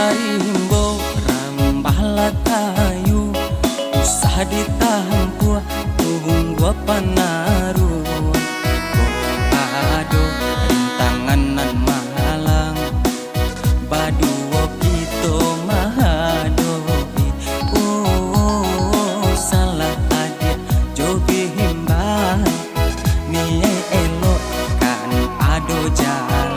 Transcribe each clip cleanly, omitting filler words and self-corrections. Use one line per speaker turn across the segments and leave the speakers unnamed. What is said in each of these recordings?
Karimbo rambah latayu usah ditampua tunggu panaru ado rintanganan mahalang baduo kito mahadohi salah adia jogi himbang mie elok kan ado jalan.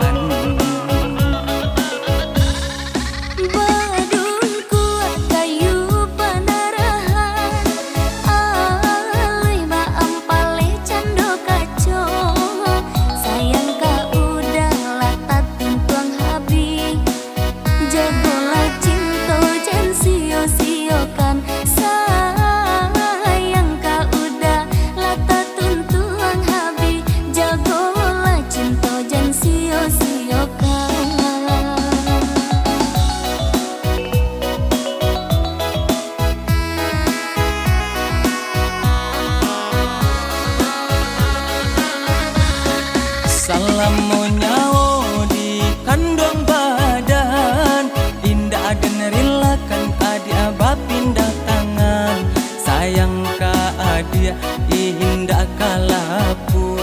Salam monyawo di kandung badan indah dan relakan adia bapindah tangan sayang ka adia indah kalapu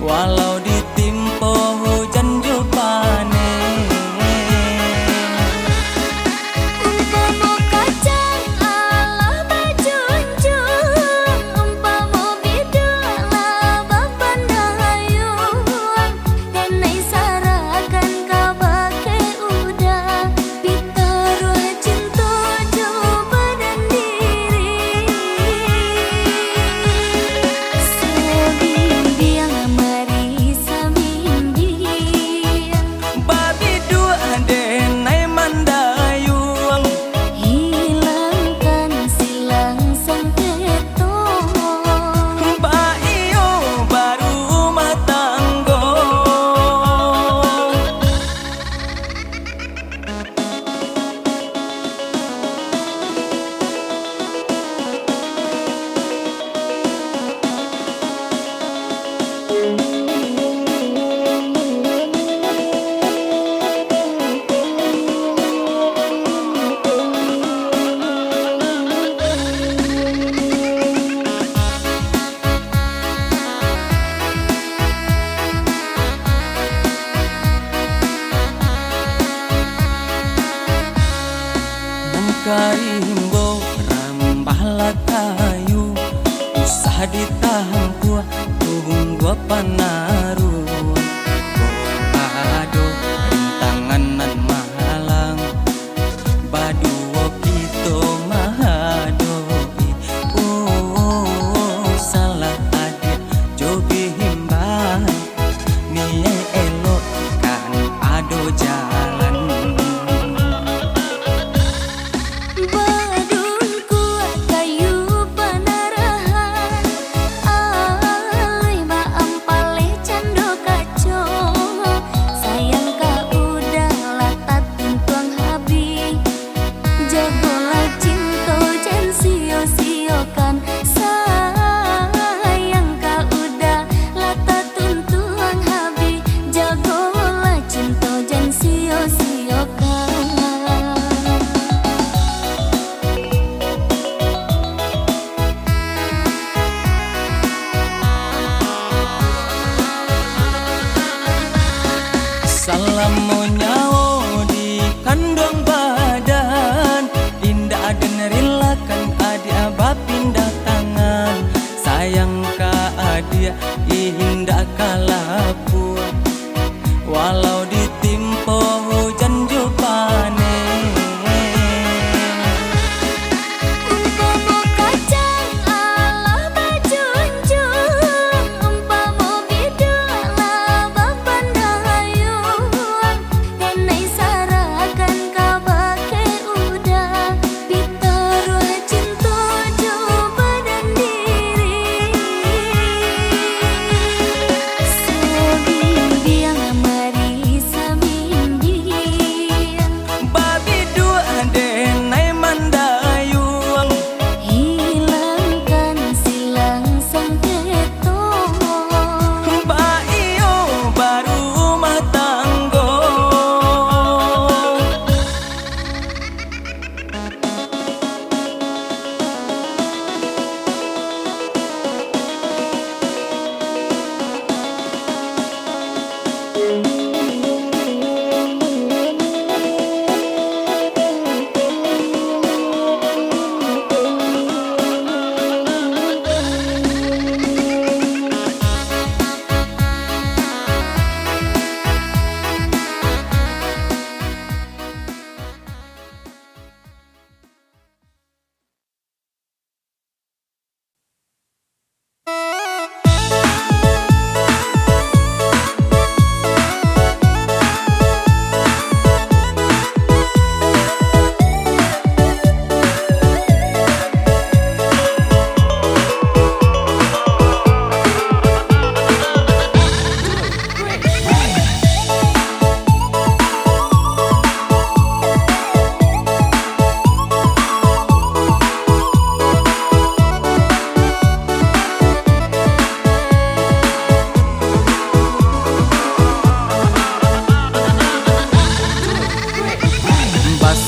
walau ditimpo hujan jupane. Karimbo rambah latayu usah ditampua tunggu panaru ado rintanganan mahalang baduo kito mahadohi salah adia jogi himbang mie elok kan ado jalan. Salam monyawo di kandung badan indah dan relakan adia bapindah tangan sayang ka adia indah kalapu walau ditimpo hujan jupane.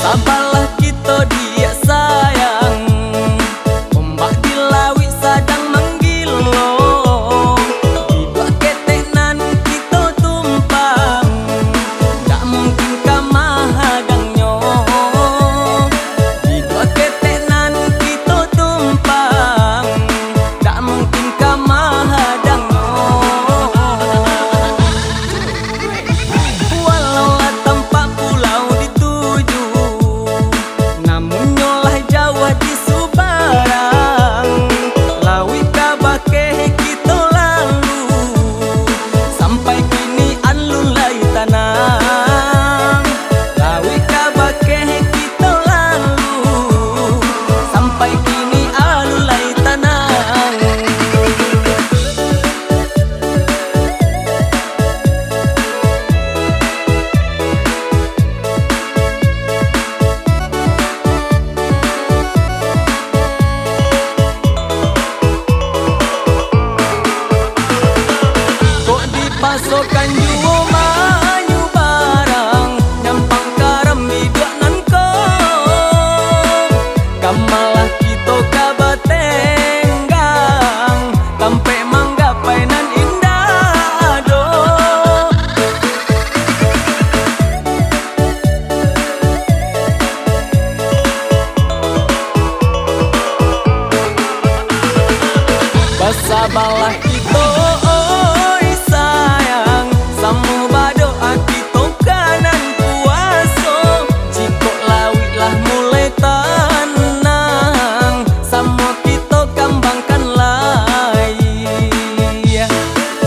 Sabarlah kita dia sayang, ombak di lawi sadang menggilong. Di dua ketenan kita tumpang, tak mungkin kamahadangnya. Di dua ketenan kita tumpang, tak mungkin kamahadangnya. Walau lah tempat pulau dituju, namun nyolah Jawa di Subarang. Lawi kabake kita lalu, sampai kini alulai tanang. Lawi kabake kita lalu, sampai kini alulai tanang. Kok dipasokan juo mayu barang, nyampang karam biduak nan ko. Kamalah kita kabatenggang, tampe manggapai nan indah ado. Basabalah kita oi sayang, samu bado kita kanan puaso. Jiko lawi lah mulai tanang, samu kita kambangkan lai.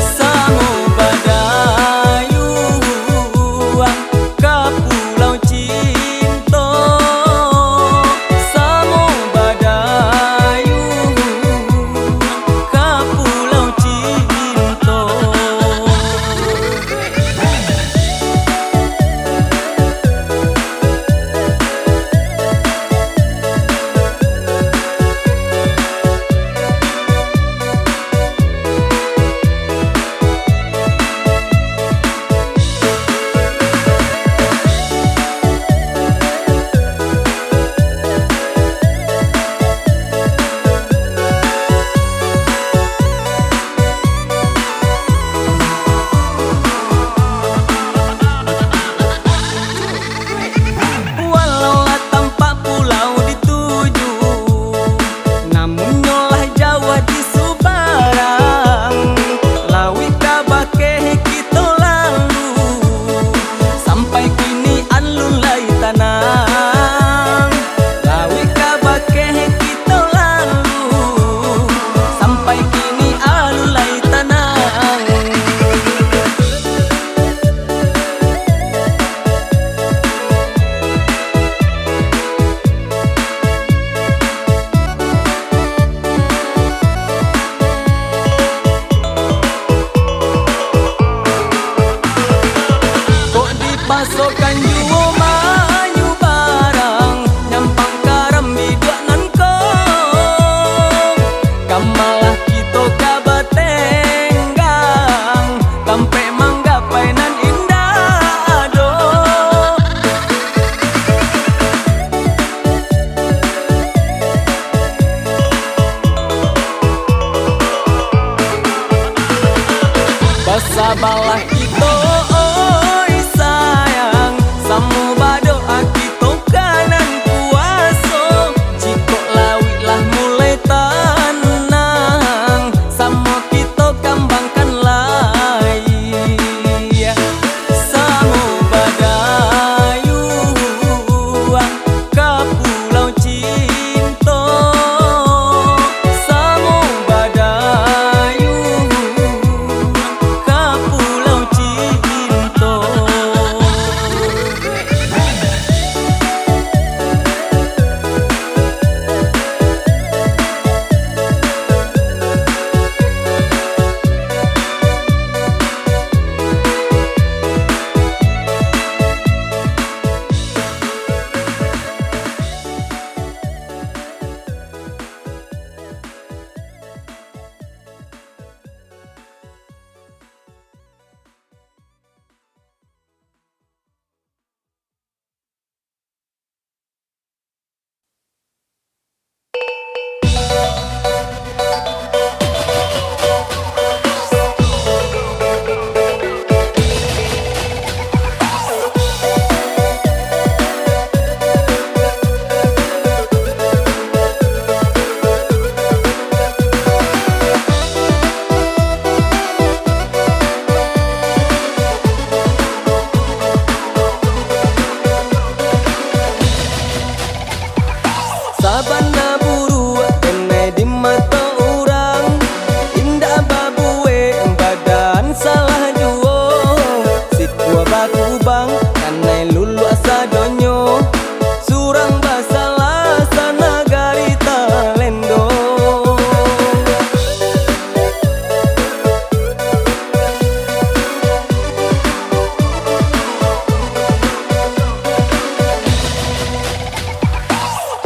Samu badayu ke pulau cinta, samu badayu ke pulau cinta. Walau lah tempat pulau dituju, namun nyolah Jawa di Subarang. Lawi kabake kita lalu, sampai kini alulai tanang. Lawi kabake kita lalu, sampai kini alulai tanang. Kok dipasokan juo mayu barang, nyampang karam biduak nan ko. Kamalah kita kabatenggang, tampe manggapai nan indah ado. Basabalah kita oi sayang, samu bado kita kanan puaso. Jiko lawi lah mulai tanang, samu kita kambangkan lai. Samu badayu ke pulau cinta, samu badayu ke pulau cinta. orang kanai lulu asa donyo surang basalah sana gari talendo.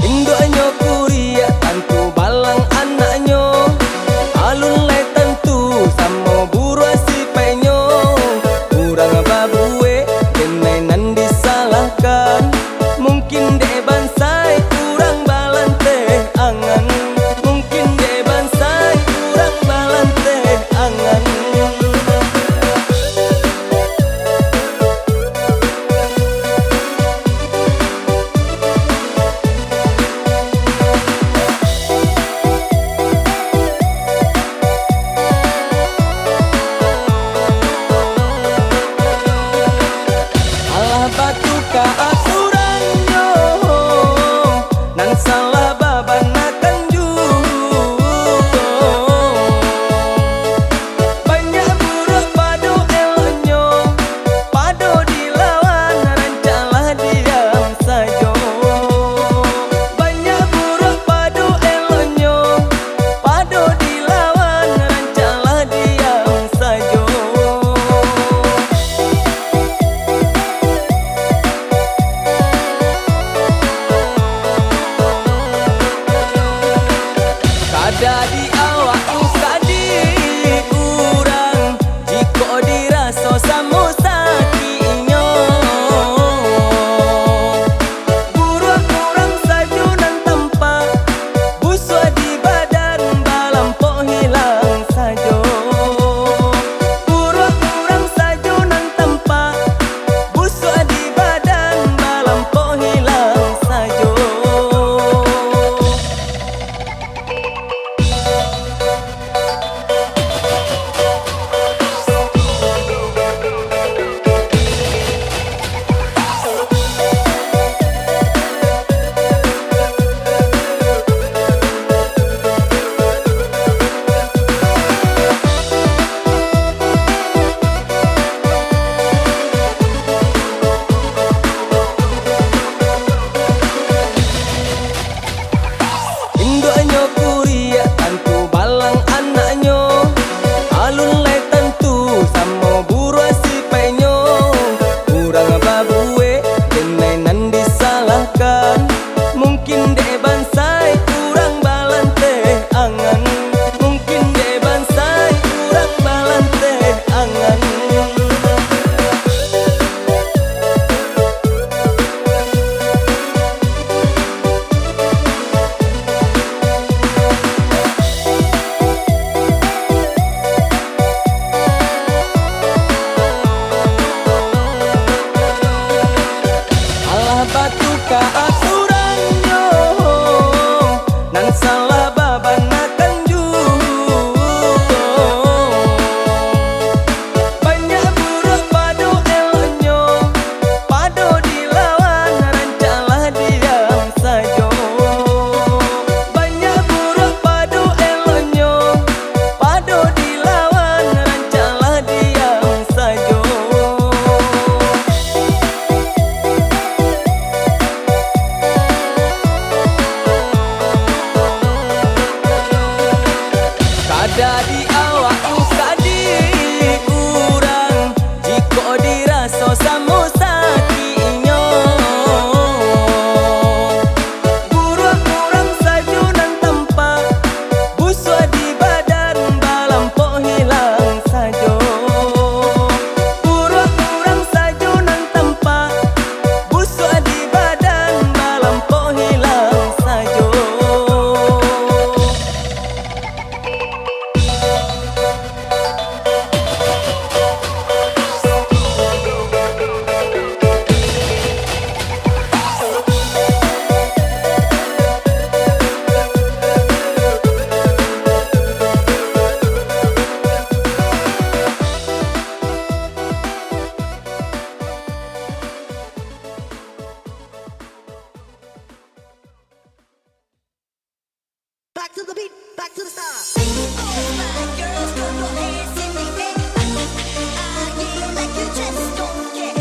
Indonyo kuria tantu balang anaknyo alun lai tentu samo buru si penyo kurang babue kenai nan disalahkan mungkin de bansai kurang balante angan mungkin de bansai kurang balante angan. Batu ka aturannya nan salah babanakan juga banyak buruk padu elonyo padu dilawan rancalah diam saja banyak buruk padu elonyo padu dilawan rancalah diam saja. Jadi awak kadi kurang jika dirasa samo sakinyo buruk kurang sajunan tempat buswa di badan balampok hilang sajo buruk kurang sajunan tempat buswa di badan balampok hilang sajo. Indonyo kuria tantu balang anaknyo alun lai tentu samo buru si penyo kurang babue kenai nan disalahkan mungkin de bansai kurang balante angan mungkin de bansai kurang balante angan. Batu ka aturannya nan salah babanakan juga banyak buruk padu elonyo padu dilawan rancalah diam saja banyak buruk padu elonyo padu dilawan rancalah diam saja. Jadi awak kadi kurang jika dirasa samo sakinyo buruk kurang sajunan tempat buswa di badan balampok hilang sajo buruk kurang sajunan tempat buswa di badan balampok hilang sajo.
Back to the beat, back to the start. All my girls, throw your hands in the air. Yeah, like you just don't care.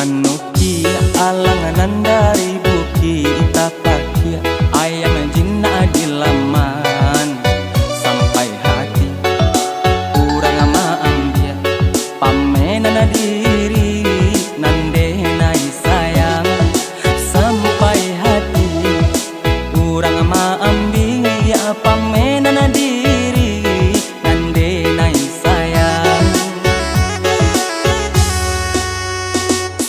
manukia alanganan dari buki tapakia ayam jinna di laman sampai hati kurang ama ambia pamenana diri nande nai sayang sampai hati kurang ama ambia pamenana diri nande nai sayang.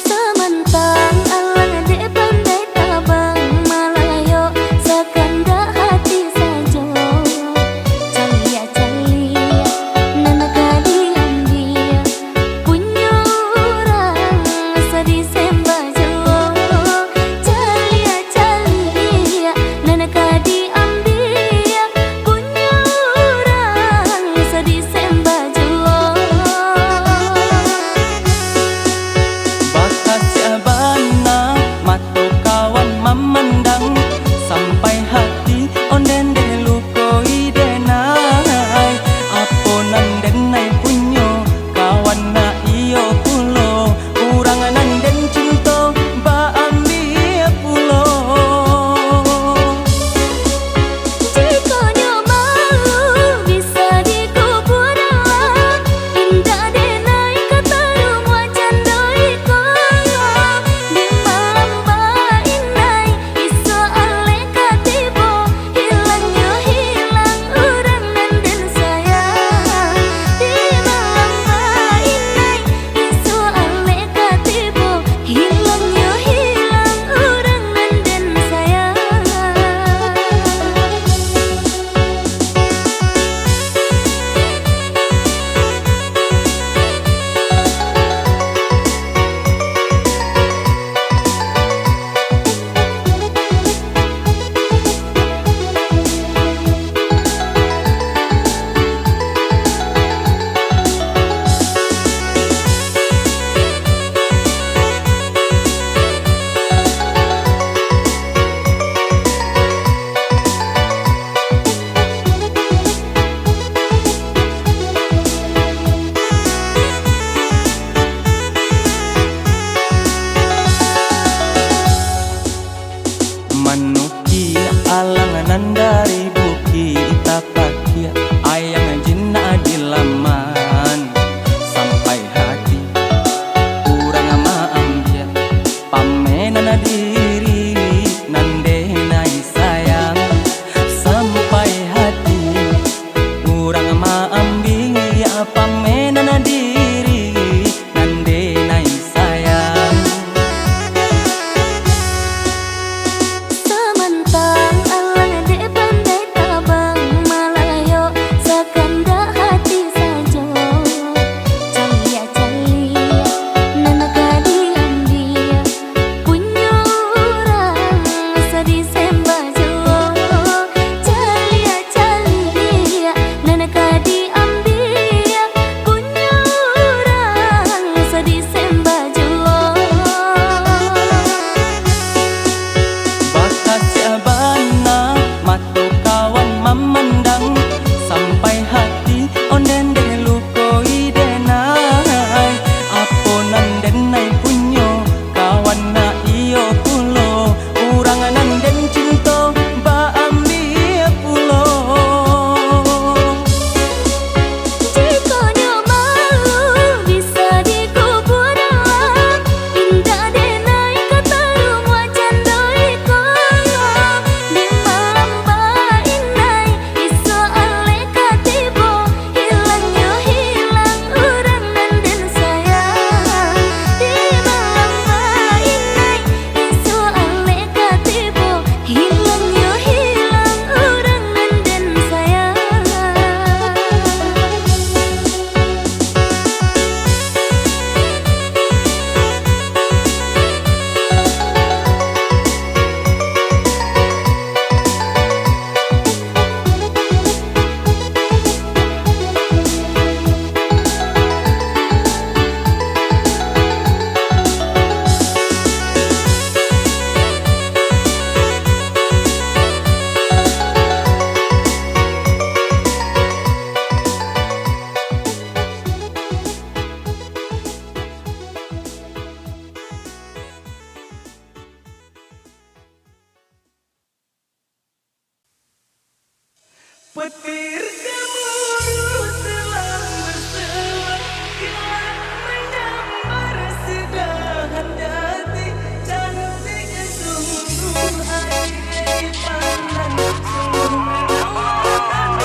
Samantang alang dek pandai tabang malayo sakanda hati sajo calia calia nana kadiam dia punyo
Petir gemuruh selang berselang, kilat menyambar sedahan jati. Cantiknya sungguh air dipandang, sungguh menawan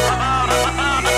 hati.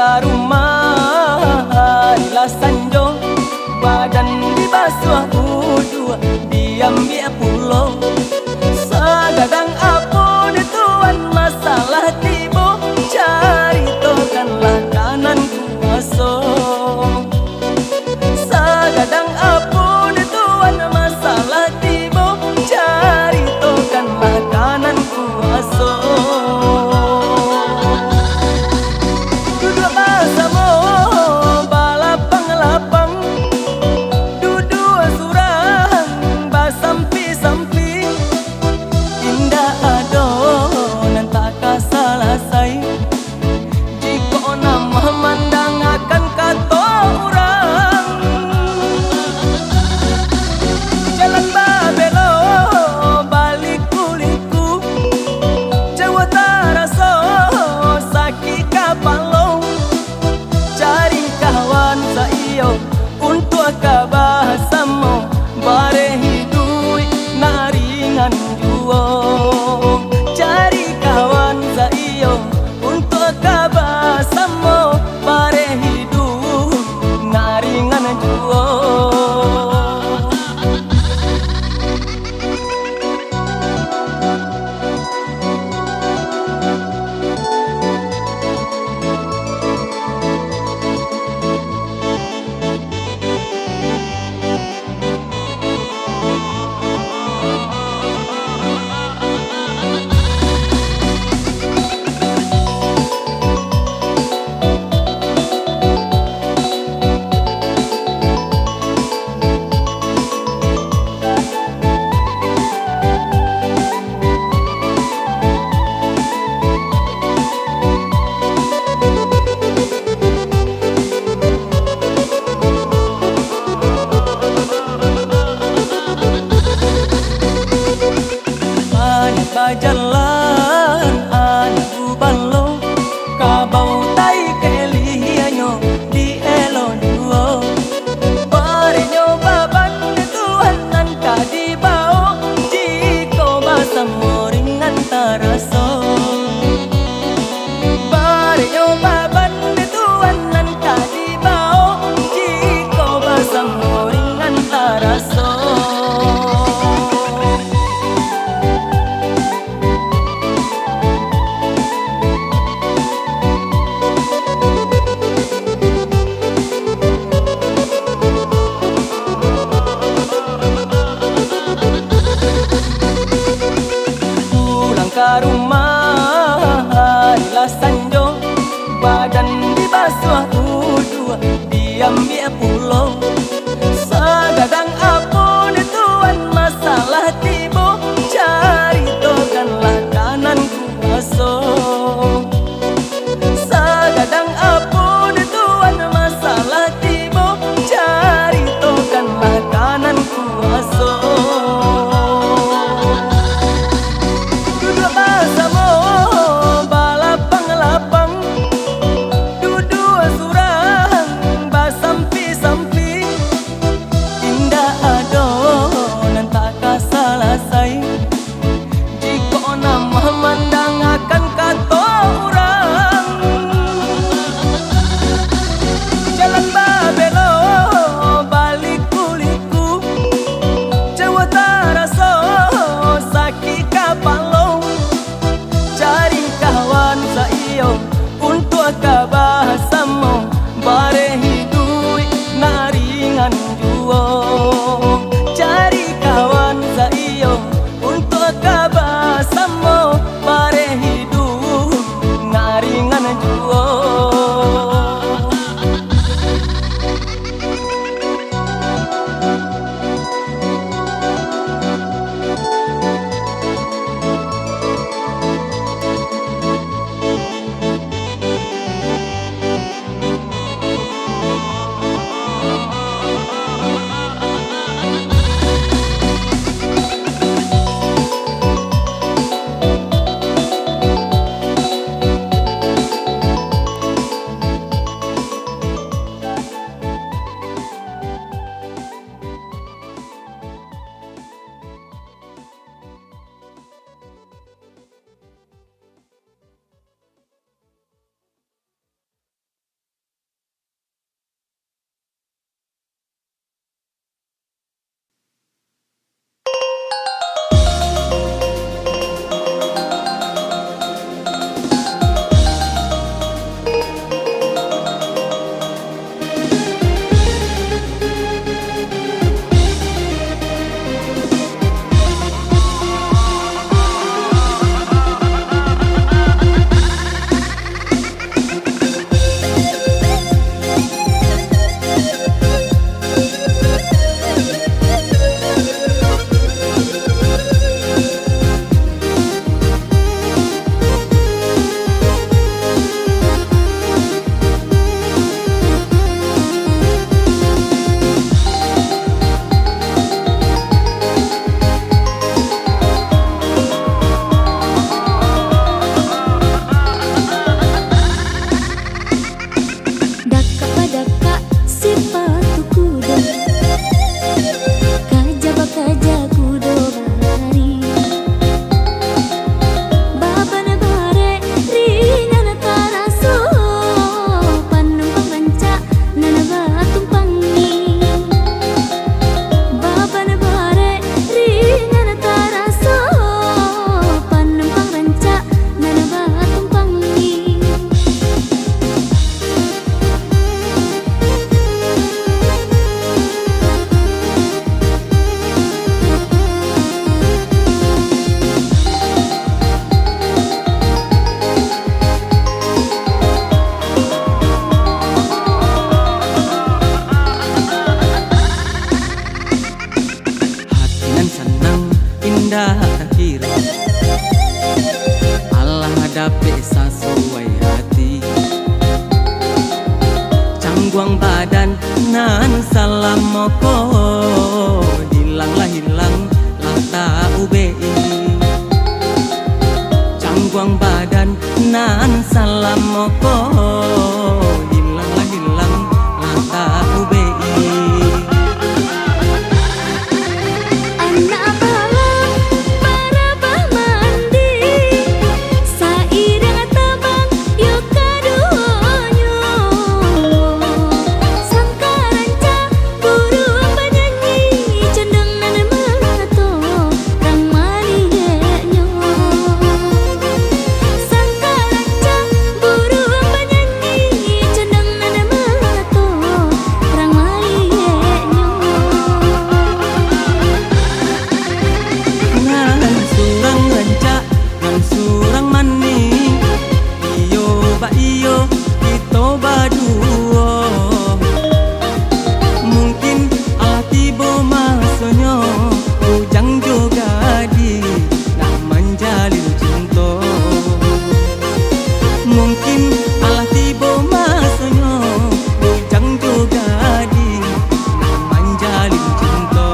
ka rumah harilah sanjung, badan dibasuh udua, diambil pulau. Sagadang apun tuan masalah tibo, caritokanlah kanan kuaso. Sagadang apun tuan masalah tibo, caritokanlah kanan kuaso. Duduk bersama balapang-lapang, duduk surang basampi-sampi, indah adonan tak kasalasai. Jika nama mandang akan kata orang, jalan babelo balik kuliku, Jawa taraso sakit kapalo. Cari kawan saiyo untuk kabahasamu, bare hidup naringan juo. Cari kawan saiyo untuk kabahasamu, bare hidup naringan juo. Jalan anak balo, kabau tai kelihanyo di elo duo. Barenyo baban tuhan nan kadi bao, jiko basam moringan taraso. Barenyo baban tuhan nan kadi bao, jiko basam moringan taraso. Ka rumah harilah sanjung, badan dibasuh udua, diambil pulau. Sagadang apun tuan masalah tibo, caritokanlah kanan kuaso. Sagadang apun tuan masalah tibo, caritokanlah kanan kuaso. Balapang-lapang, duduk surang basampi-sampi, nan salam moko hilang lah tak UBI cangguang badan nan salam moko hilang lah tak UBI
Anak balang barabah mandi sairang tabang yuk kaduonyo sangka ranca burung penyanyi cendeng nan melato rang malienyo sangka ranca burung penyanyi cendeng nan melato rang malienyo
nan surang rancak nan surang mani iyo ba iyo kita baduo mungkin Allah tiba masanya ujang juga di nak menjalin cinta mungkin Allah tiba masanya ujang juga di nak menjalin cinta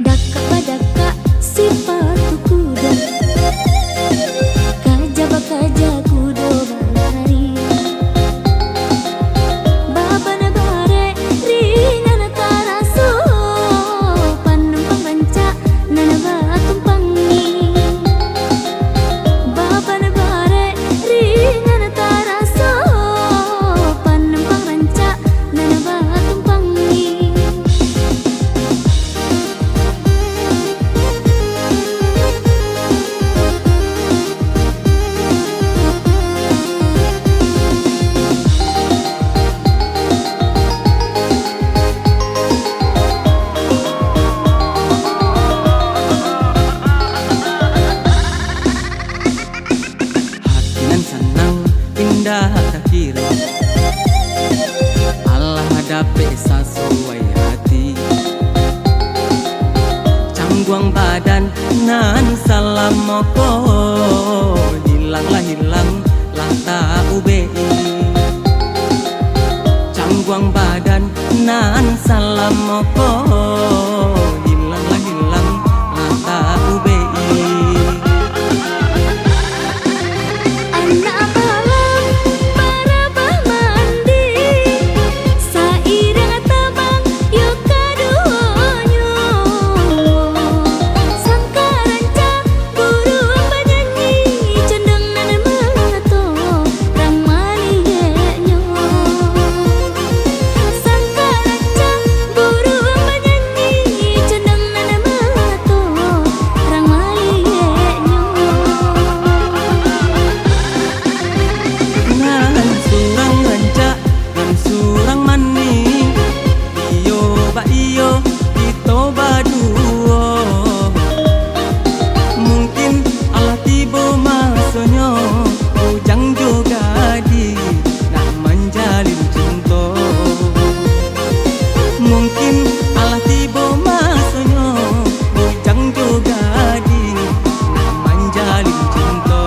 Daka padaka sifatu kuda Kajaba kaja kudo balari Baba nagare rina nakaraso Panumpang ranca nanaba tumpangi Baba nagare rina nakaraso Panumpang ranca nanaba tumpangi
hati nan senang indah tak kira Allah dapat sesuai hati cangguang badan nan salam moko hilang lah tak UBI cangguang badan nan salam moko hilang lah tak UBI
Anak balang barabah mandi sairang tabang yuk kaduonyo sangka ranca burung penyanyi cendeng nan melato rang malienyo sangka ranca burung penyanyi cendeng nan melato rang malienyo
nan surang rancak nan surang mani iyo ba iyo kita baduo mungkin Allah tiba masanya ujang juga di nak menjalin cinta mungkin Allah tiba masanya ujang juga di nak menjalin cinta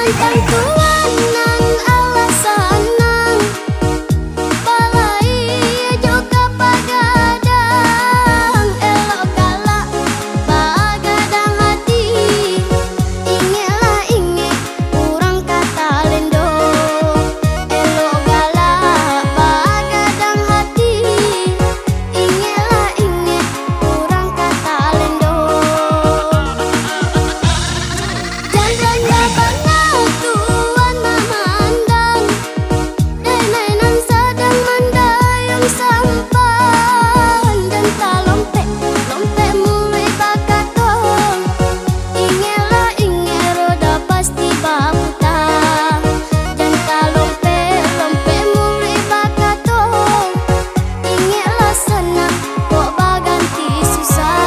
Samantang tuanan alasanang balai juga pagadang elok galak pagadang hati ingelah inge kurang kata lendo elok galak pagadang hati ingelah inge kurang kata lendo jangan banget tuan memandang denainan sedang mendayung sampan dan tak lompek mulai bakatong ingelah inge roda pasti baputa dan tak lompek mulai bakatong ingelah senang kok baganti susah.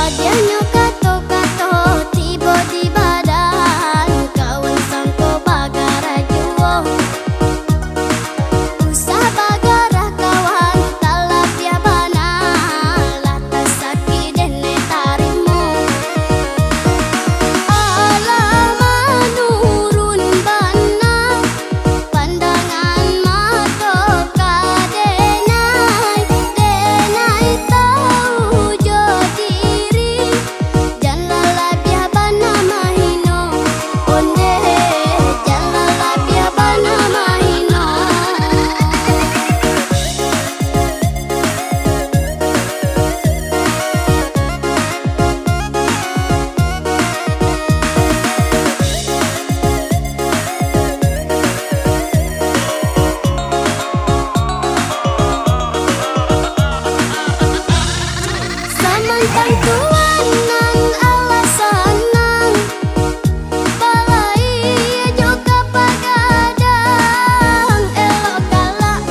Adianya kato-kato tiba di badan kawan sangko bagara juo usah bagara kawan talap ya bana latas sakit dene tarimu alam menurun bana pandangan mata kadenai tahu jo diri jangan labia bana mahino onde jangan labia bana mahino Samantang tuanan alasanang balai juga pagadang elok galak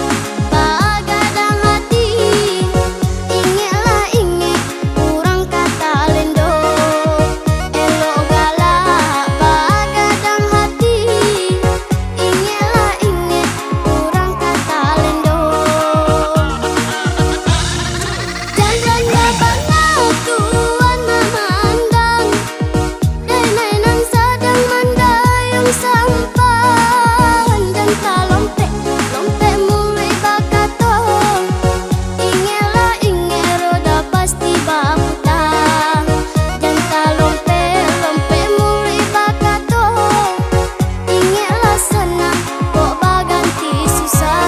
pagadang hati ingelah inge kurang kata lendo elok galak pagadang hati ingelah inge kurang kata lendo jangan banget tuan memandang denainan sedang mendayung sampan dan tak lompek mulai bakatong ingelah inge roda pasti baputa dan tak lompek mulai bakatong ingelah senang kok baganti susah.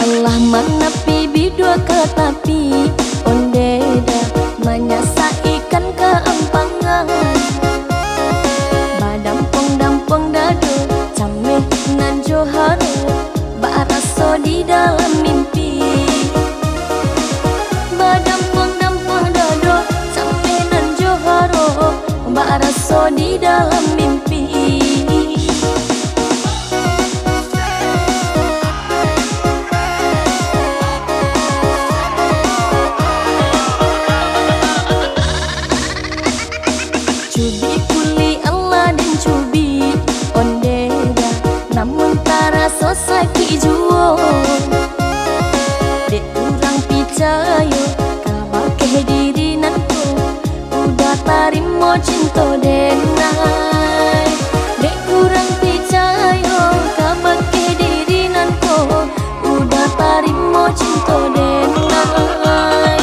Allah menepi bidua ke tapi ondeda menyasa ikan keempangan badampong-dampong dadu cameh nan joharu baraso di dalam mimpi badampong-dampong dadu cameh nan joharu baraso di dalam mimpi Cubi kuli Allah dan cubi ondeda, namun tara sosaki juo. Dek kurang picayo kabake diri nanku, udah tarimo cinta denai. Dek kurang picayo kabake diri nanku, udah tarimo cinta denai.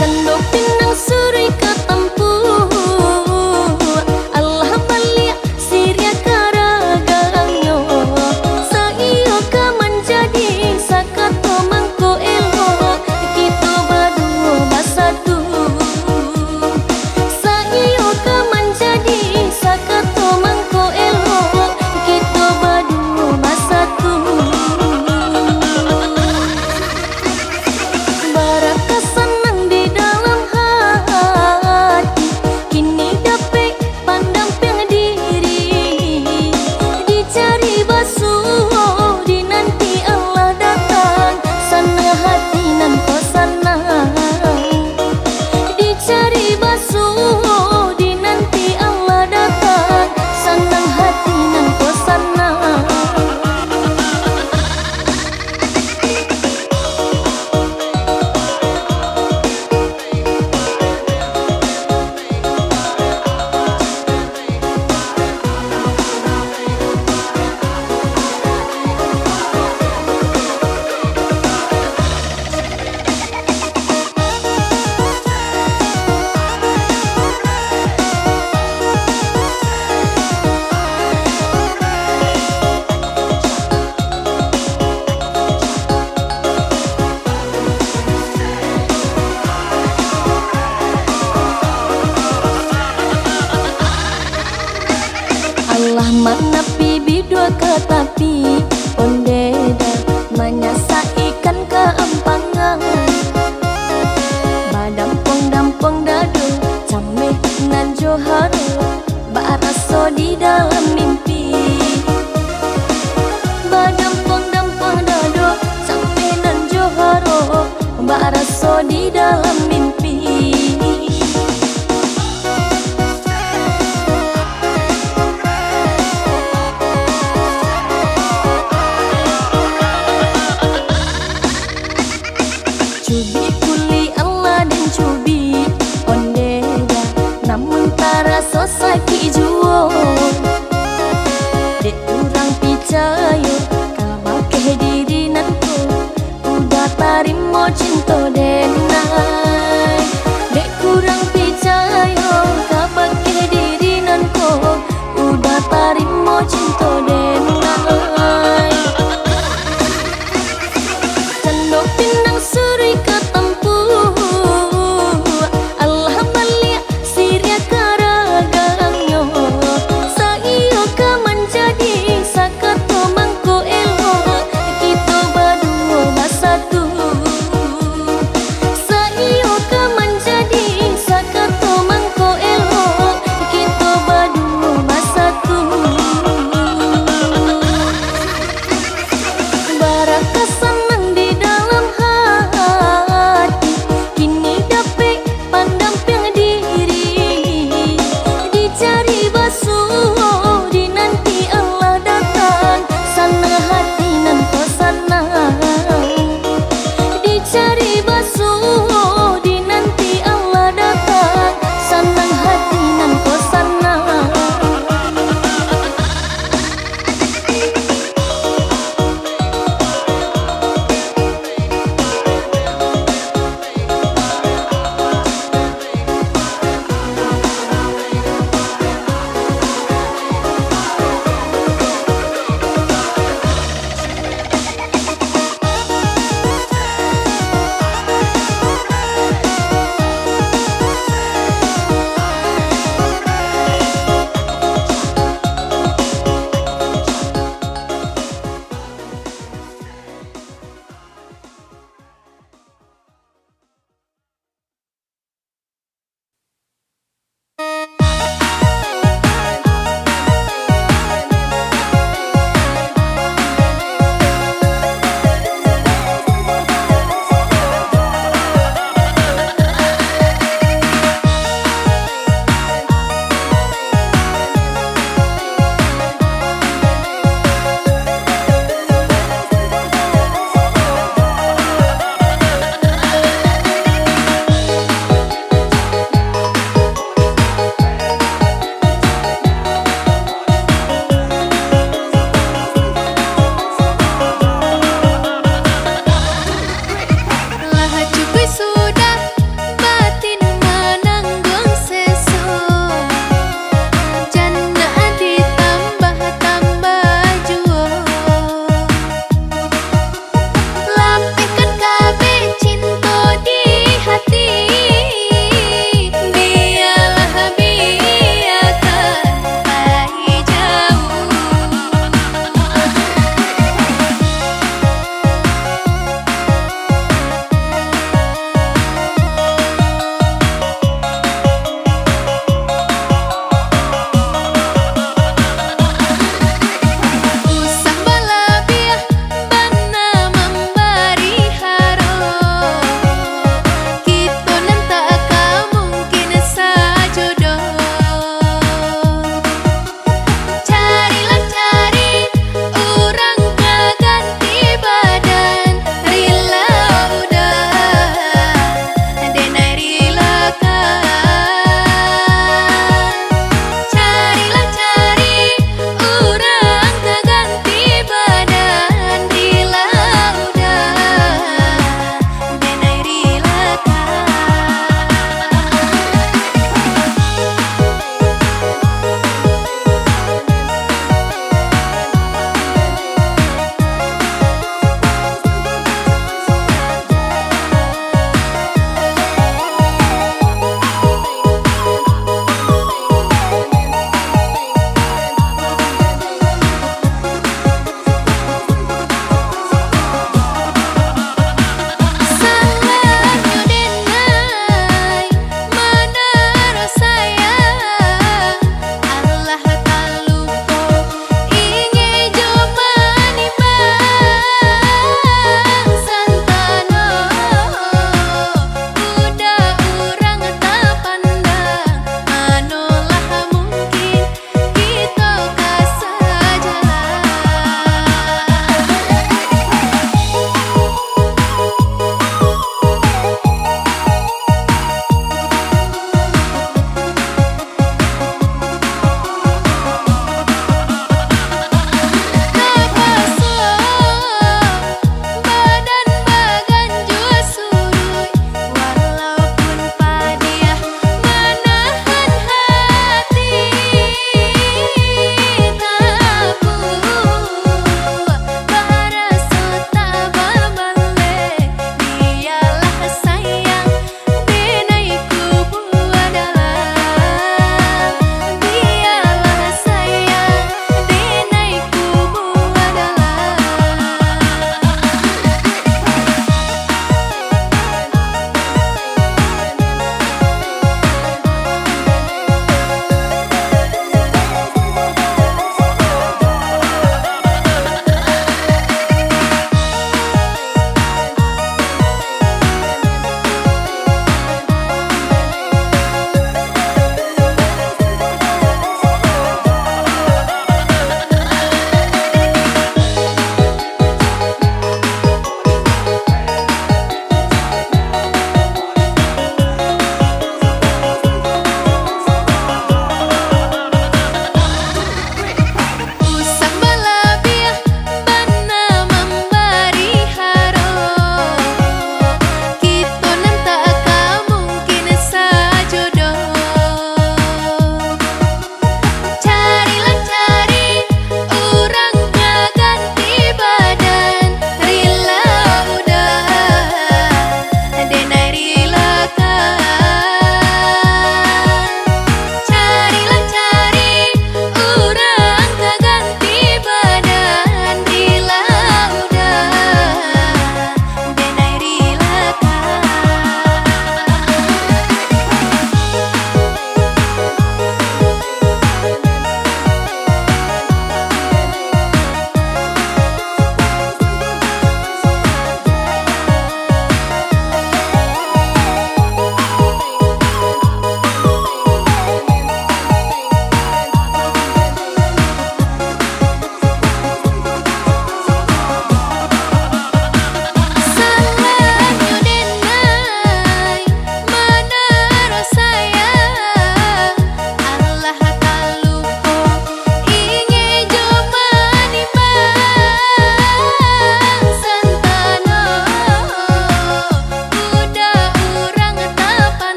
Candok pinang suri ketempu, Allah balik siria karagangyo. Saiyo ka menjadi sakato mangko elo, kita berdua bersatu. Saiyo ka menjadi sakato mangko elo, kita berdua bersatu. Baraka senang di dalam hati, kini dapat pandang diri. Dicari basuh, dinanti Allah datang, sana hati nan kosanang. Dicari basuh, dinanti Allah datang, senang hati nan kosanang. Allah menepi bidua ke tapi ondeda, menyelesaikan keempangan. Badampong-dampong dadu cameh nan joharo, baraso di dalam mimpi. Badampong-dampong dadu cameh nan joharo, baraso di dalam mimpi. Cubi kuli Allah dan cubi ondeda, namun tara sosaki juo. Dek kurang picayo kabake diri nanku, udah tarimo cinta denai.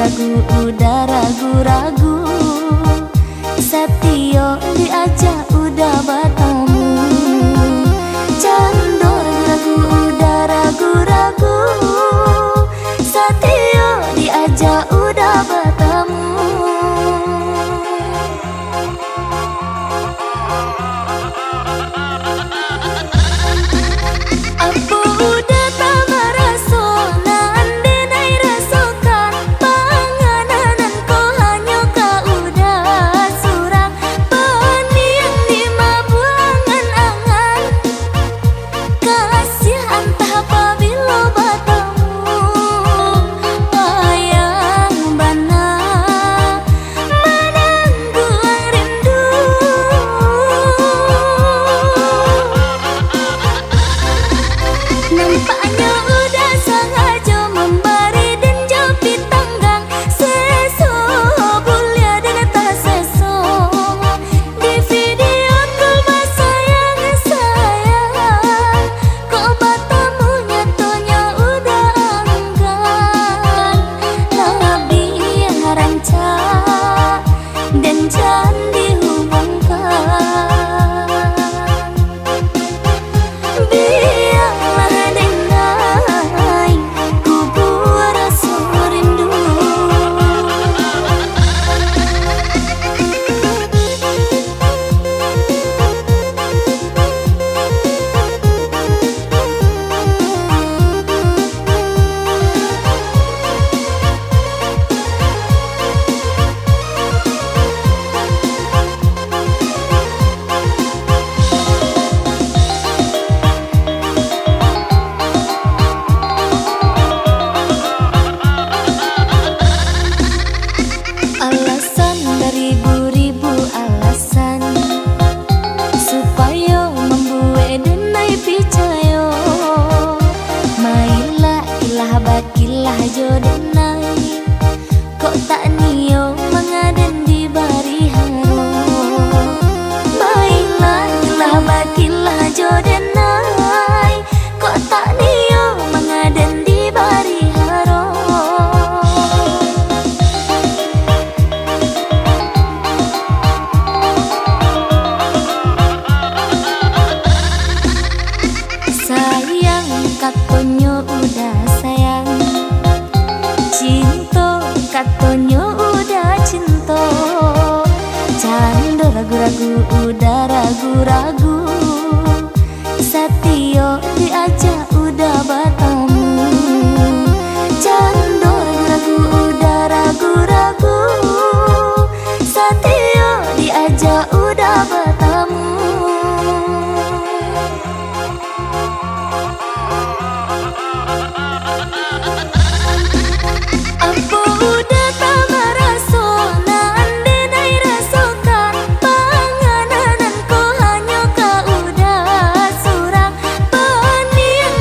ragu-ragu, udah ragu-ragu. Satio diajak udah bertemu. Cando ragu-ragu, udah ragu-ragu. Satio diajak udah bertemu. Apa udah tak meraso nan denai rasokan panganan ko hanya kau udah surang peniang di mabuangan angan kasih antah apabila bertemu wayang bana menangguang rindu. Nampaknya udah sengaja memberi dan jepit tanggang seso bulia dengan tak seso. Di video call sayang sayang kok bertemu nyatonya udah enggan. Lebih rancak dan jangan dihubungkan. Biarlah dengai kubur rasa rindu. Alasan beribu-ribu alasan supaya membuat denai picayo. Mailah ilah bakilah jodenai kok tak nio mengaden di bari haro. Mailah ilah bakilah jodenai kok tak nio mengaden di bari haro. Sayang katonyo udah sayang, cinta katonyo udah cinta. Cando ragu-ragu, udah ragu-ragu. Satio diajak udah bertemu. Cando ragu-ragu, udah ragu-ragu. Satio diajak udah bertemu. Apa udah tak meraso nan denai rasokan panganan ko hanya kau udah surang peniang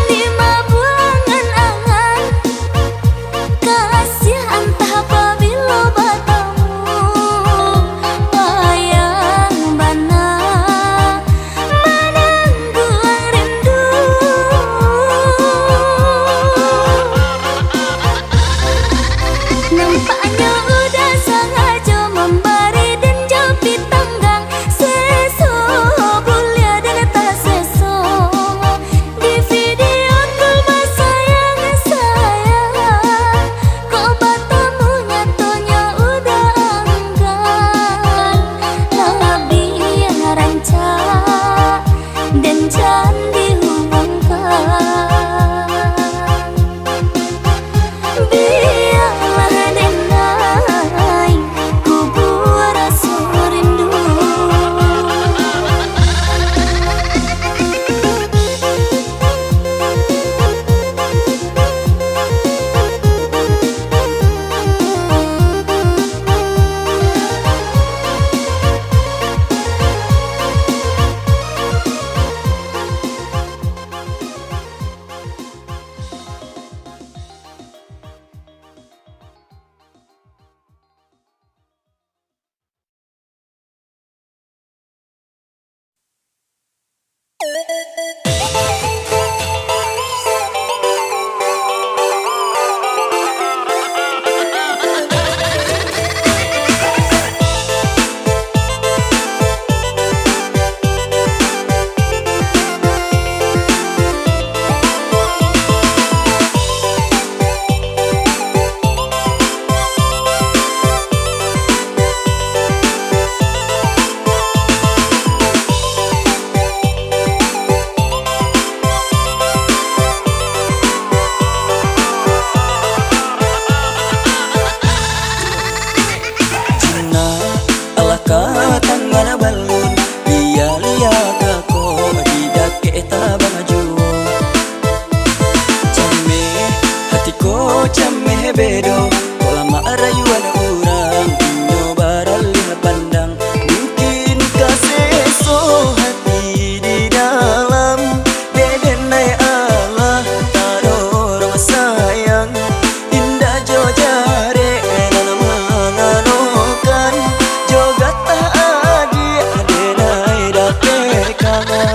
balun lia kako tidak kita bangajuo came hatiko came bedo lama rayuan orang inyo baralih pandang mungkin kaseso hati di dalam dedenai Allah tarorong sayang indah jo jare nana manganokan jogat tak adi adenai dake kangen.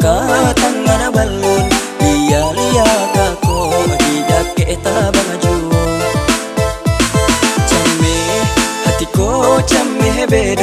Tangan balun lia kako tidak kita bangajuo came hatiko came bedo